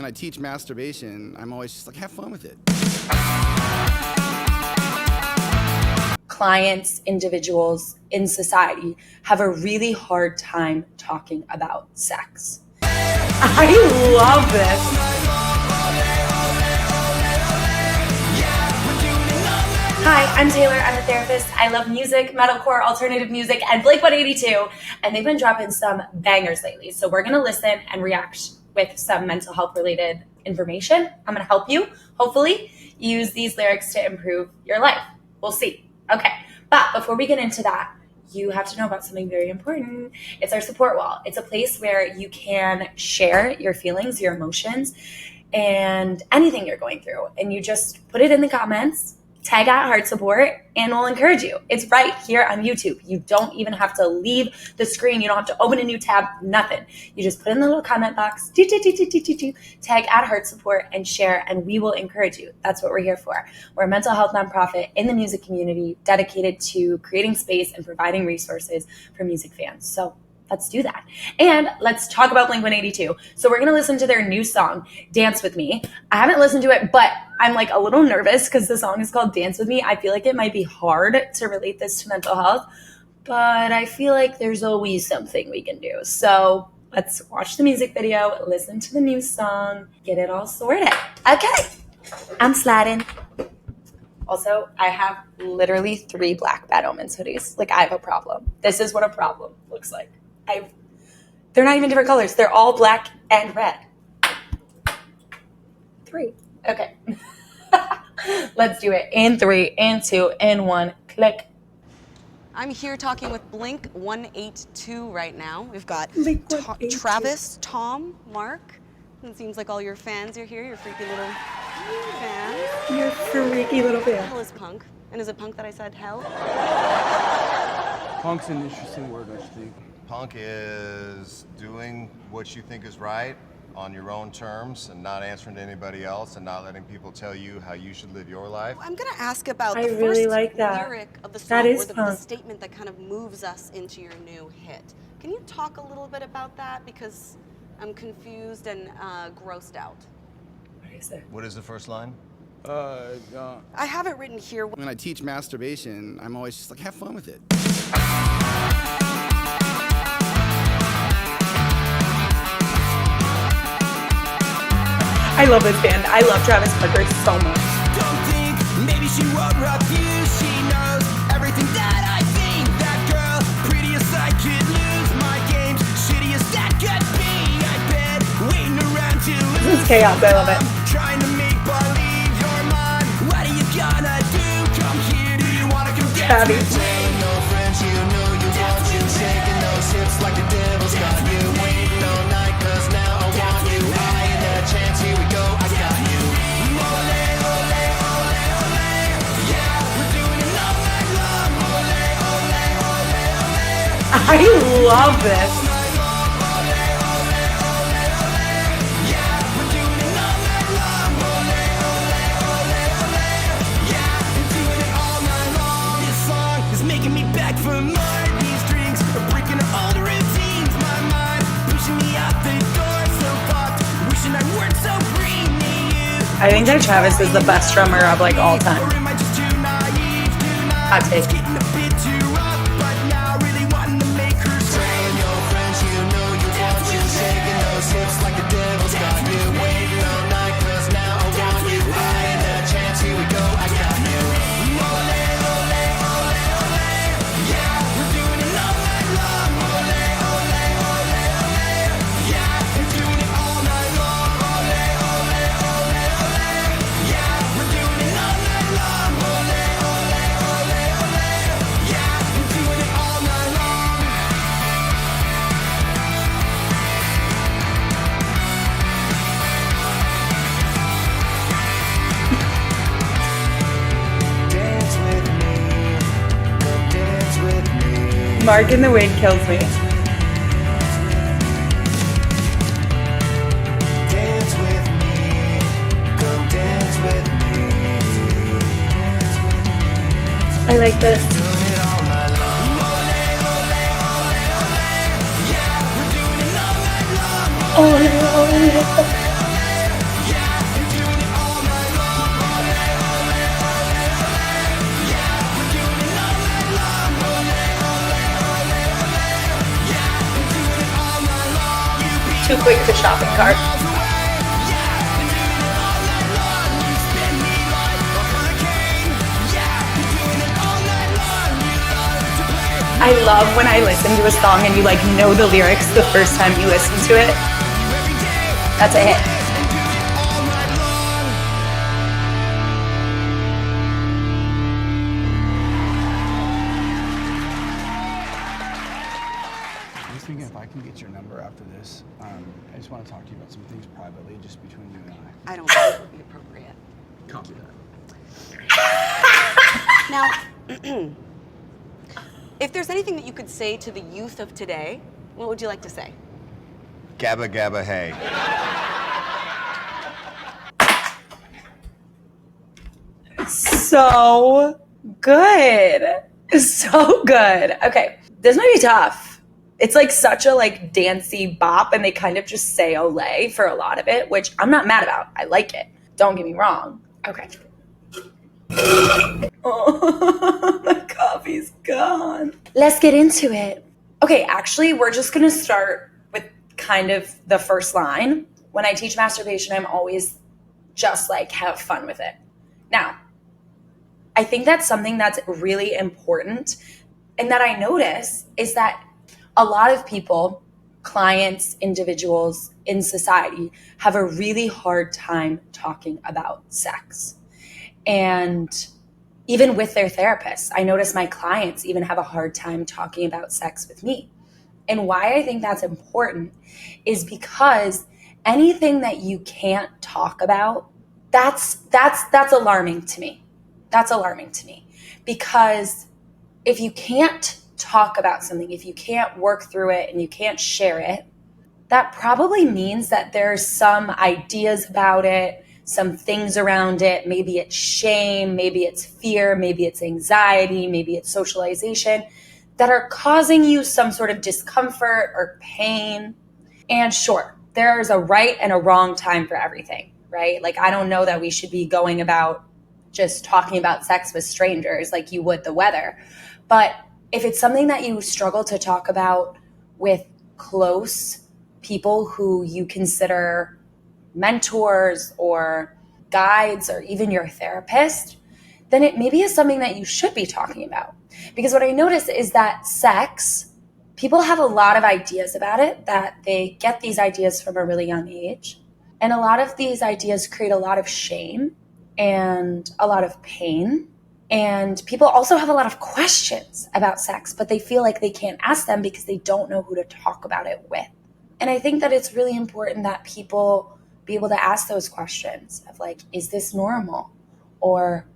When I teach masturbation, I'm always just like, have fun with it. Clients, individuals in society have a really hard time talking about sex. I love this. Hi, I'm Taylor. I'm a therapist. I love music, metalcore, alternative music, and Blink-182, and they've been dropping some bangers lately. So we're going to listen and react with some mental health related information. I'm going to help you, hopefully, use these lyrics to improve your life. We'll see. Okay, but before we get into that, you have to know about something very important. It's our support wall. It's a place where you can share your feelings, your emotions, and anything you're going through. And you just put it in the comments, tag at HeartSupport, and we'll encourage you. It's right here on YouTube. You don't even have to leave the screen. You don't have to open a new tab, nothing. You just put in the little comment box, tag at HeartSupport, and share, and we will encourage you. That's what we're here for. We're a mental health nonprofit in the music community dedicated to creating space and providing resources for music fans. So let's do that. And let's talk about Blink-182. So we're going to listen to their new song, Dance With Me. I haven't listened to it, but I'm like a little nervous because the song is called Dance With Me. I feel like it might be hard to relate this to mental health, but I feel like there's always something we can do. So let's watch the music video, listen to the new song, get it all sorted. Okay, I'm sliding. Also, I have literally 3 Black Bad Omens hoodies. Like, I have a problem. This is what a problem looks like. They're not even different colors. They're all black and red. 3. Okay. Let's do it. In 3, in 2, in 1. Click. I'm here talking with Blink-182 right now. We've got Travis, Tom, Mark. It seems like all your fans are here. Your freaky little fans. Your freaky little fan. Hell is punk. And is it punk that I said hell? Punk's an interesting word, I think. Punk is doing what you think is right on your own terms and not answering to anybody else and not letting people tell you how you should live your life. I'm going to ask about I the really first like that. lyric of the song, That is or the punk. statement that kind of moves us into your new hit. Can you talk a little bit about that? Because I'm confused and grossed out. What is it? What is the first line? I have it written here. When I teach masturbation, I'm always just like, have fun with it. I love this band. I love Travis Barker so much. Don't think maybe she won't refuse. She knows everything that I think. That girl, prettiest I could lose. My game's shittiest that could be. I bet waiting around to lose. This is chaos. I love it. Trying to make believe you're mine. What are you gonna do? Come here, do you wanna come dance with me? No friends, you know you want you. Shaking those hips like the devil's got you. Waiting all night, cause now I want you. I ain't had a chance, here we go, I got you. Ole, ole, ole, ole. Yeah, we're doing it all night long. Ole, ole, ole, ole. I love this. Making me back for more. These drinks are breaking up all the routines. My mind pushing me out the door, so fucked. Wishing I weren't so free. I think that Travis is the best drummer of like all time. Or am I just too naive? Hot take. It's getting a bit too rough, but now really wanting to make her saying your friends, you know you want you. Shaking those hips like the devil's got you. Waiting all night, cause now I want you. I ain't had a chance, here we go, I got you. Mark in the wig kills me. Dance with me, come dance with me. I like this. Doing it all night long. Ole, ole, ole, ole. Yeah, we're doing it all night long. Oh, like the shopping cart. I love when I listen to a song and you like know the lyrics the first time you listen to it. That's a hit. I was thinking if I can get your number after this, I just want to talk to you about some things privately, just between you and I. I don't think it would be appropriate. Copy that. Now, if there's anything that you could say to the youth of today, what would you like to say? Gabba gabba hey. So good. So good. Okay. This might be tough. It's like such a like dancey bop and they kind of just say Olay for a lot of it, which I'm not mad about. I like it. Don't get me wrong. Okay. Oh, the coffee's gone. Let's get into it. Okay, actually, we're just going to start with kind of the first line. When I teach masturbation, I'm always just like, have fun with it. Now, I think that's something that's really important and that I notice is that a lot of people, clients, individuals in society have a really hard time talking about sex. And even with their therapists, I notice my clients even have a hard time talking about sex with me. And why I think that's important is because anything that you can't talk about, that's alarming to me. That's alarming to me. Because if you can't talk about something, if you can't work through it and you can't share it, that probably means that there's some ideas about it, some things around it. Maybe it's shame, maybe it's fear, maybe it's anxiety, maybe it's socialization that are causing you some sort of discomfort or pain. And sure, there's a right and a wrong time for everything, right? Like, I don't know that we should be going about just talking about sex with strangers like you would the weather. But if it's something that you struggle to talk about with close people who you consider mentors or guides or even your therapist, then it maybe is something that you should be talking about. Because what I notice is that sex, people have a lot of ideas about it, that they get these ideas from a really young age. And a lot of these ideas create a lot of shame and a lot of pain. And people also have a lot of questions about sex, but they feel like they can't ask them because they don't know who to talk about it with. And I think that it's really important that people be able to ask those questions of like, is this normal? Or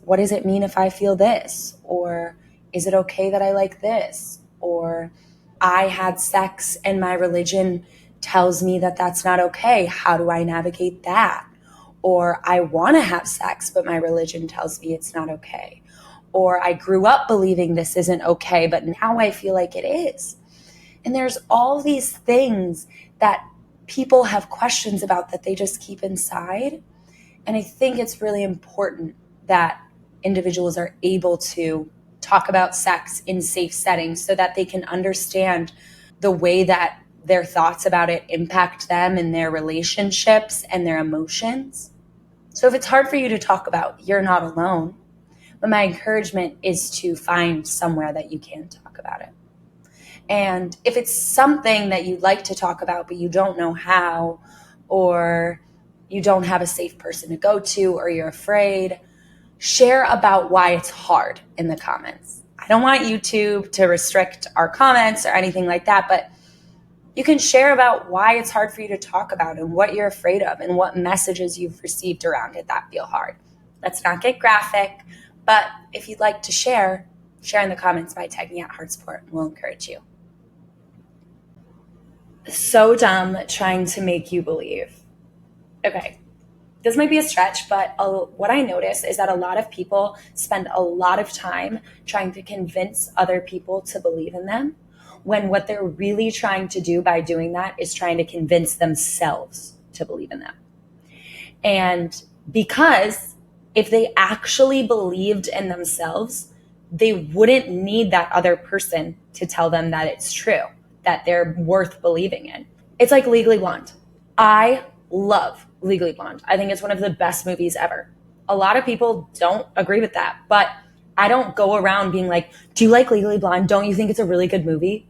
what does it mean if I feel this? Or is it okay that I like this? Or I had sex and my religion tells me that that's not okay. How do I navigate that? Or I want to have sex, but my religion tells me it's not okay. Or I grew up believing this isn't okay, but now I feel like it is. And there's all these things that people have questions about that they just keep inside. And I think it's really important that individuals are able to talk about sex in safe settings so that they can understand the way that their thoughts about it impact them and their relationships and their emotions. So if it's hard for you to talk about, you're not alone. But my encouragement is to find somewhere that you can talk about it. And if it's something that you'd like to talk about, but you don't know how, or you don't have a safe person to go to, or you're afraid, share about why it's hard in the comments. I don't want YouTube to restrict our comments or anything like that, but you can share about why it's hard for you to talk about and what you're afraid of and what messages you've received around it that feel hard. Let's not get graphic, but if you'd like to share in the comments by tagging at HeartSupport, and we'll encourage you. So dumb trying to make you believe. Okay, this might be a stretch, but what I notice is that a lot of people spend a lot of time trying to convince other people to believe in them, when what they're really trying to do by doing that is trying to convince themselves to believe in them. And because if they actually believed in themselves, they wouldn't need that other person to tell them that it's true, that they're worth believing in. It's like Legally Blonde. I love Legally Blonde. I think it's one of the best movies ever. A lot of people don't agree with that, but I don't go around being like, do you like Legally Blonde? Don't you think it's a really good movie?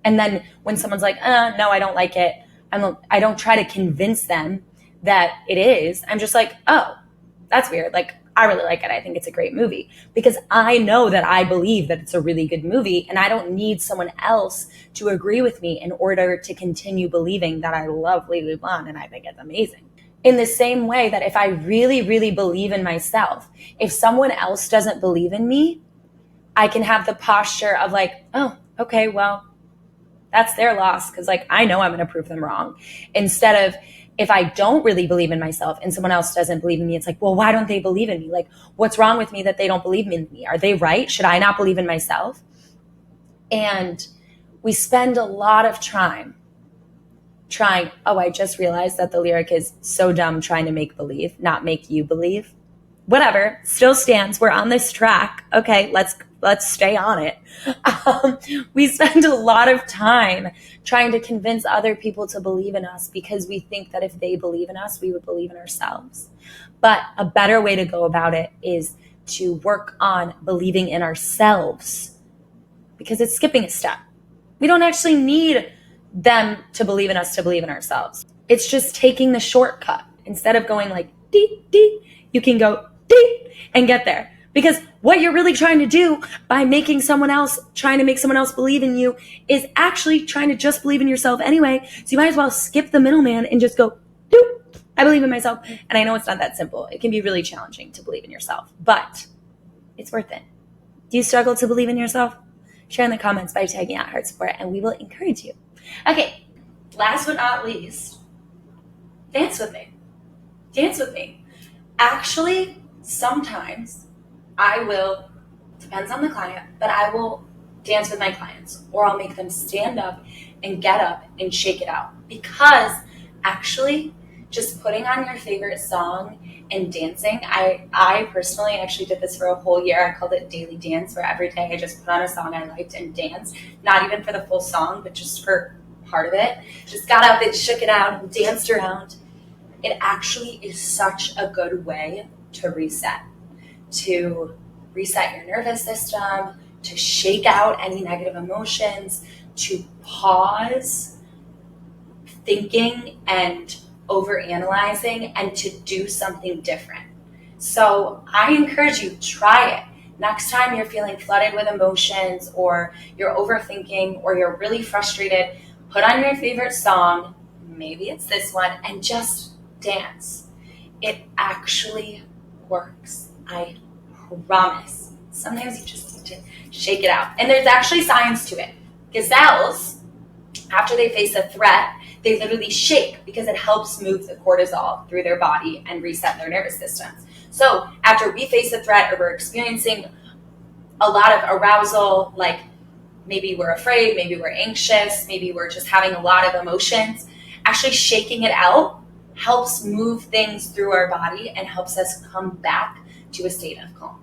And then when someone's like, no, I don't like it, I don't try to convince them that it is. I'm just like, oh, that's weird. Like, I really like it. I think it's a great movie because I know that I believe that it's a really good movie, and I don't need someone else to agree with me in order to continue believing that I love Legally Blonde and I think it's amazing. In the same way that if I really, really believe in myself, if someone else doesn't believe in me, I can have the posture of like, oh, okay, well, that's their loss because like I know I'm going to prove them wrong. Instead of if I don't really believe in myself and someone else doesn't believe in me, it's like, well, why don't they believe in me? Like, what's wrong with me that they don't believe in me? Are they right? Should I not believe in myself? And we spend a lot of time trying, oh, I just realized that the lyric is so dumb, trying to make believe, not make you believe. Whatever, still stands. We're on this track. Okay, let's stay on it. We spend a lot of time trying to convince other people to believe in us because we think that if they believe in us, we would believe in ourselves. But a better way to go about it is to work on believing in ourselves because it's skipping a step. We don't actually need them to believe in us to believe in ourselves. It's just taking the shortcut. Instead of going like dee dee, you can go dee and get there. Because what you're really trying to do by trying to make someone else believe in you is actually trying to just believe in yourself anyway. So you might as well skip the middleman and just go, doop, I believe in myself. And I know it's not that simple. It can be really challenging to believe in yourself, but it's worth it. Do you struggle to believe in yourself? Share in the comments by tagging out HeartSupport and we will encourage you. Okay, last but not least, dance with me. Dance with me. Actually, sometimes I will, depends on the client, but I will dance with my clients or I'll make them stand up and get up and shake it out. Because actually, just putting on your favorite song and dancing, I personally actually did this for a whole year. I called it Daily Dance, where every day I just put on a song I liked and danced. Not even for the full song, but just for part of it. Just got up and shook it out and danced around. It actually is such a good way to reset your nervous system, to shake out any negative emotions, to pause thinking and overanalyzing and to do something different. So I encourage you, try it. Next time you're feeling flooded with emotions or you're overthinking or you're really frustrated, put on your favorite song, maybe it's this one, and just dance. It actually works. I promise. Sometimes you just need to shake it out. And there's actually science to it. Gazelles, after they face a threat, they literally shake because it helps move the cortisol through their body and reset their nervous systems. So after we face a threat or we're experiencing a lot of arousal, like maybe we're afraid, maybe we're anxious, maybe we're just having a lot of emotions, actually shaking it out helps move things through our body and helps us come back to a state of calm.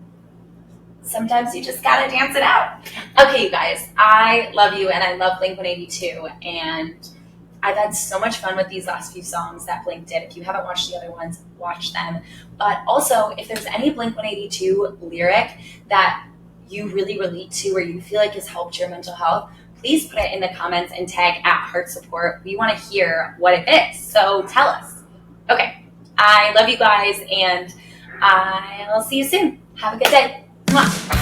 Sometimes you just gotta dance it out. Okay, you guys, I love you and I love Blink-182 and I've had so much fun with these last few songs that Blink did. If you haven't watched the other ones, watch them. But also, if there's any Blink-182 lyric that you really relate to or you feel like has helped your mental health, please put it in the comments and tag at HeartSupport. We want to hear what it is, so tell us. Okay, I love you guys, and I'll see you soon. Have a good day. Mwah.